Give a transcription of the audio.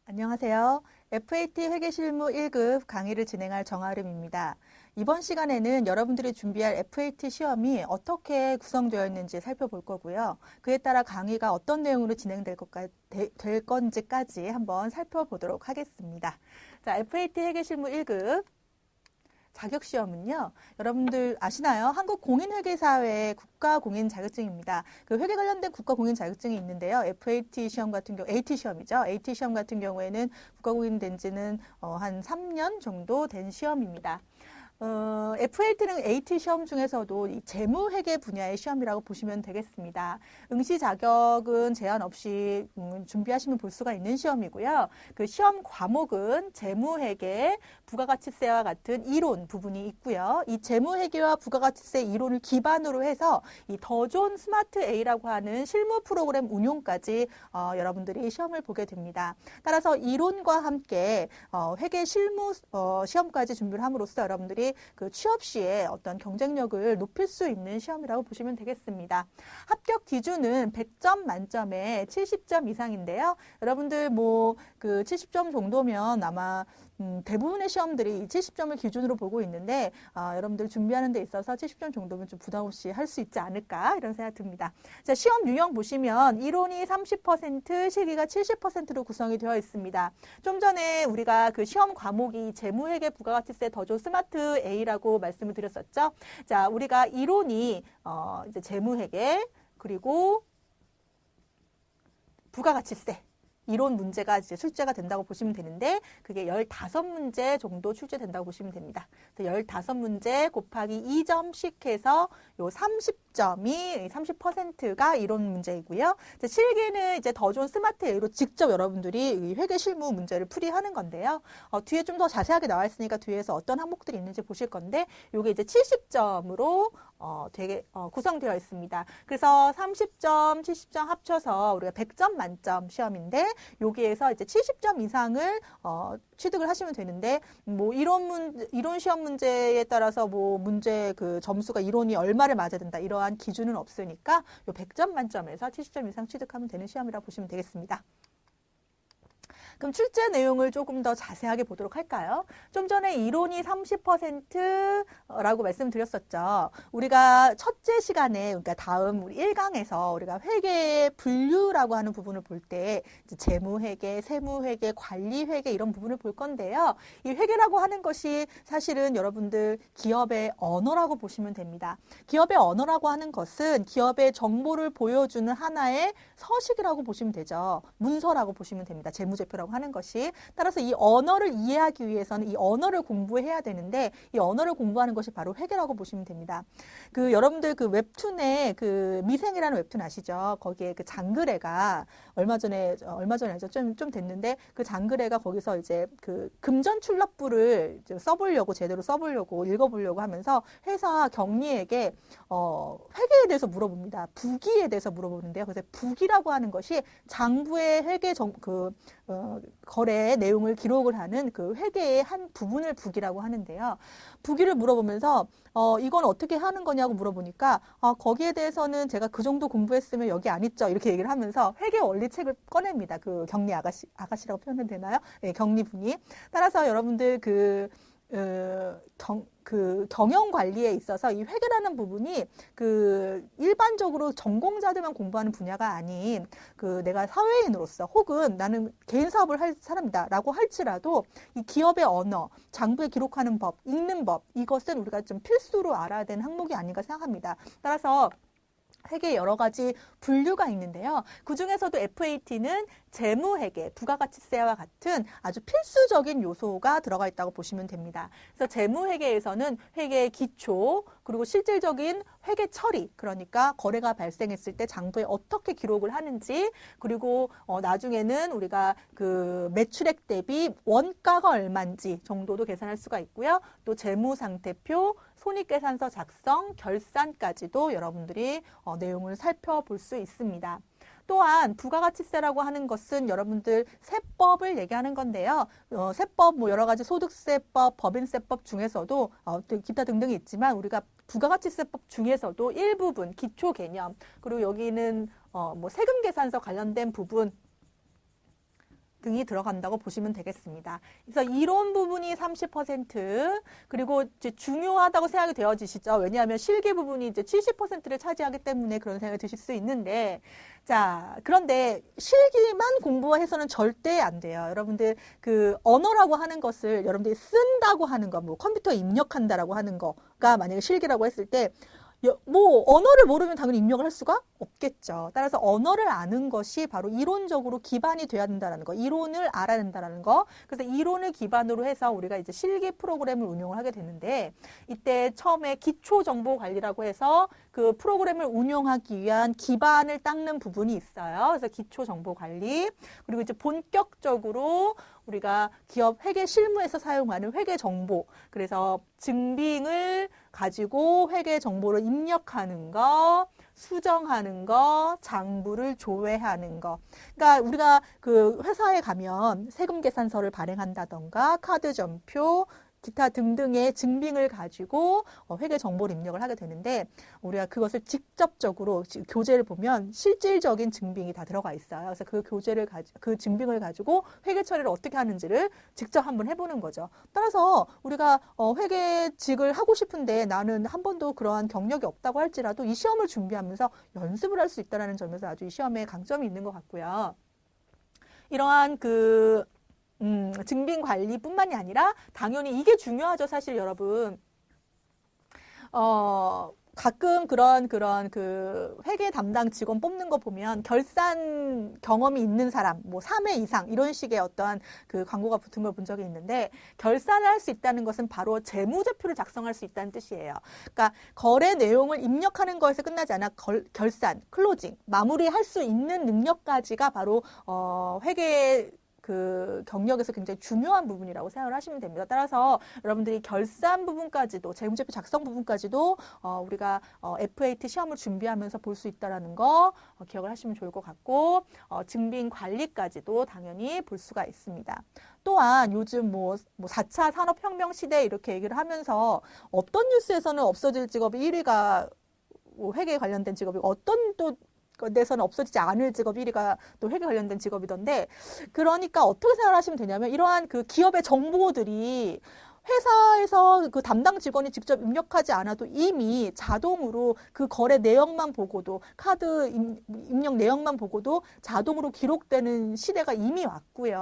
안녕하세요. FAT 회계실무 1급 강의를 진행할 정아름입니다. 이번 시간에는 여러분들이 준비할 FAT 시험이 어떻게 구성되어 있는지 살펴볼 거고요. 그에 따라 강의가 어떤 내용으로 진행될 될 건지까지 한번 살펴보도록 하겠습니다. 자, FAT 회계실무 1급 자격시험은요, 여러분들 아시나요? 한국공인회계사회 국가공인 자격증입니다. 그 회계 관련된 국가공인 자격증이 있는데요. FAT 시험 같은 경우, AT 시험이죠. AT 시험 같은 경우에는 국가공인 된 지는 한 3년 정도 된 시험입니다. FAT는 AT 시험 중에서도 이 재무회계 분야의 시험이라고 보시면 되겠습니다. 응시 자격은 제한 없이 준비하시면 볼 수가 있는 시험이고요. 그 시험 과목은 재무회계, 부가가치세와 같은 이론 부분이 있고요. 이 재무회계와 부가가치세 이론을 기반으로 해서 이 더 좋은 스마트 A라고 하는 실무 프로그램 운용까지 여러분들이 시험을 보게 됩니다. 따라서 이론과 함께 회계 실무 시험까지 준비를 함으로써 여러분들이 그 취업 시에 어떤 경쟁력을 높일 수 있는 시험이라고 보시면 되겠습니다. 합격 기준은 100점 만점에 70점 이상인데요. 여러분들 뭐 그 70점 정도면 아마 대부분의 시험들이 70점을 기준으로 보고 있는데 여러분들 준비하는 데 있어서 70점 정도면 좀 부담 없이 할 수 있지 않을까 이런 생각 듭니다. 자, 시험 유형 보시면 이론이 30%, 실기가 70%로 구성이 되어 있습니다. 좀 전에 우리가 그 시험 과목이 재무회계, 부가가치세, 더조 스마트 A라고 말씀을 드렸었죠. 자, 우리가 이론이 이제 재무회계 그리고 부가가치세 이론 문제가 이제 출제가 된다고 보시면 되는데 그게 15문제 정도 출제된다고 보시면 됩니다. 15문제 곱하기 2점씩 해서 요 30점이 30%가 이론 문제이고요. 실기는 이제 더 좋은 스마트 A로 직접 여러분들이 회계 실무 문제를 풀이하는 건데요. 뒤에 좀 더 자세하게 나와 있으니까 뒤에서 어떤 항목들이 있는지 보실 건데 요게 이제 70점으로 되게 구성되어 있습니다. 그래서 30점, 70점 합쳐서 우리가 100점 만점 시험인데 여기에서 이제 70점 이상을 취득을 하시면 되는데 뭐 이론 시험 문제에 따라서 뭐 문제 그 점수가 이론이 얼마를 맞아야 된다 이러한 기준은 없으니까 요 100점 만점에서 70점 이상 취득하면 되는 시험이라고 보시면 되겠습니다. 그럼 출제 내용을 조금 더 자세하게 보도록 할까요? 좀 전에 이론이 30%라고 말씀드렸었죠. 우리가 첫째 시간에, 그러니까 다음 우리 1강에서 우리가 회계의 분류라고 하는 부분을 볼 때 재무회계, 세무회계, 관리회계 이런 부분을 볼 건데요. 이 회계라고 하는 것이 사실은 여러분들 기업의 언어라고 보시면 됩니다. 기업의 언어라고 하는 것은 기업의 정보를 보여주는 하나의 서식이라고 보시면 되죠. 문서라고 보시면 됩니다. 재무제표라고 하는 것이. 따라서 이 언어를 이해하기 위해서는 이 언어를 공부해야 되는데 이 언어를 공부하는 것이 바로 회계라고 보시면 됩니다. 그 여러분들 그 웹툰에 그 미생이라는 웹툰 아시죠? 거기에 그 장그래가 얼마 전에 아니죠. 좀 됐는데 그 장그래가 거기서 이제 그 금전출납부를 제대로 써보려고 읽어보려고 하면서 회사 경리에게 회계에 대해서 물어봅니다. 부기에 대해서 물어보는데요. 그래서 부기라고 하는 것이 장부의 회계 거래 내용을 기록을 하는 그 회계의 한 부분을 부기라고 하는데요. 부기를 물어보면서 이건 어떻게 하는 거냐고 물어보니까 거기에 대해서는 제가 그 정도 공부했으면 여기 안 있죠. 이렇게 얘기를 하면서 회계 원리책을 꺼냅니다. 그 경리 아가씨라고 표현은 되나요? 네, 경리분이. 따라서 여러분들 그 경영 관리에 있어서 이 회계라는 부분이 그 일반적으로 전공자들만 공부하는 분야가 아닌 그 내가 사회인으로서 혹은 나는 개인 사업을 할 사람이다라고 할지라도 이 기업의 언어, 장부에 기록하는 법, 읽는 법 이것은 우리가 좀 필수로 알아야 되는 항목이 아닌가 생각합니다. 따라서 회계에 여러 가지 분류가 있는데요. 그중에서도 FAT는 재무회계, 부가가치세와 같은 아주 필수적인 요소가 들어가 있다고 보시면 됩니다. 그래서 재무회계에서는 회계의 기초, 그리고 실질적인 회계 처리, 그러니까 거래가 발생했을 때 장부에 어떻게 기록을 하는지, 그리고 나중에는 우리가 그 매출액 대비 원가가 얼마인지 정도도 계산할 수가 있고요. 또 재무상태표, 손익계산서 작성, 결산까지도 여러분들이 내용을 살펴볼 수 있습니다. 또한 부가가치세라고 하는 것은 여러분들 세법을 얘기하는 건데요. 세법 뭐 여러 가지 소득세법, 법인세법 중에서도 기타 등등이 있지만 우리가 부가가치세법 중에서도 일부분 기초 개념 그리고 여기는 뭐 세금 계산서 관련된 부분 등이 들어간다고 보시면 되겠습니다. 그래서 이론 부분이 30%, 그리고 이제 중요하다고 생각이 되어지시죠. 왜냐하면 실기 부분이 이제 70%를 차지하기 때문에 그런 생각이 드실 수 있는데, 자, 그런데 실기만 공부해서는 절대 안 돼요. 여러분들 그 언어라고 하는 것을 여러분들이 쓴다고 하는 거, 뭐 컴퓨터에 입력한다라고 하는 거가 만약에 실기라고 했을 때, 뭐 언어를 모르면 당연히 입력을 할 수가 없겠죠. 따라서 언어를 아는 것이 바로 이론적으로 기반이 돼야 된다는 거, 이론을 알아야 된다는 거. 그래서 이론을 기반으로 해서 우리가 이제 실기 프로그램을 운용을 하게 되는데, 이때 처음에 기초 정보 관리라고 해서 그 프로그램을 운용하기 위한 기반을 닦는 부분이 있어요. 그래서 기초 정보 관리, 그리고 이제 본격적으로 우리가 기업 회계 실무에서 사용하는 회계 정보, 그래서 증빙을 가지고 회계 정보를 입력하는 거, 수정하는 거, 장부를 조회하는 거. 그러니까 우리가 그 회사에 가면 세금 계산서를 발행한다던가 카드 전표, 기타 등등의 증빙을 가지고 회계 정보를 입력을 하게 되는데, 우리가 그것을 직접적으로 교재를 보면 실질적인 증빙이 다 들어가 있어요. 그래서 그 증빙을 가지고 회계 처리를 어떻게 하는지를 직접 한번 해보는 거죠. 따라서 우리가 회계직을 하고 싶은데 나는 한 번도 그러한 경력이 없다고 할지라도 이 시험을 준비하면서 연습을 할 수 있다는 점에서 아주 이 시험에 강점이 있는 것 같고요. 이러한 증빙 관리뿐만이 아니라 당연히 이게 중요하죠. 사실 여러분, 가끔 그런 그 회계 담당 직원 뽑는 거 보면 결산 경험이 있는 사람, 뭐 3회 이상 이런 식의 어떠한 그 광고가 붙은 걸 본 적이 있는데, 결산을 할 수 있다는 것은 바로 재무제표를 작성할 수 있다는 뜻이에요. 그러니까 거래 내용을 입력하는 거에서 끝나지 않아 결산, 클로징, 마무리할 수 있는 능력까지가 바로 회계 그 경력에서 굉장히 중요한 부분이라고 생각을 하시면 됩니다. 따라서 여러분들이 결산 부분까지도, 재무제표 작성 부분까지도 우리가 FAT 시험을 준비하면서 볼 수 있다는 거 기억을 하시면 좋을 것 같고, 증빙 관리까지도 당연히 볼 수가 있습니다. 또한 요즘 뭐 4차 산업혁명 시대 이렇게 얘기를 하면서 어떤 뉴스에서는 없어질 직업이 1위가 회계에 관련된 직업이, 어떤 또 데서는 없어지지 않을 직업 1위가 또 회계 관련된 직업이던데, 그러니까 어떻게 생각하시면 되냐면, 이러한 그 기업의 정보들이 회사에서 그 담당 직원이 직접 입력하지 않아도 이미 자동으로 그 거래 내역만 보고도, 카드 입력 내역만 보고도 자동으로 기록되는 시대가 이미 왔고요.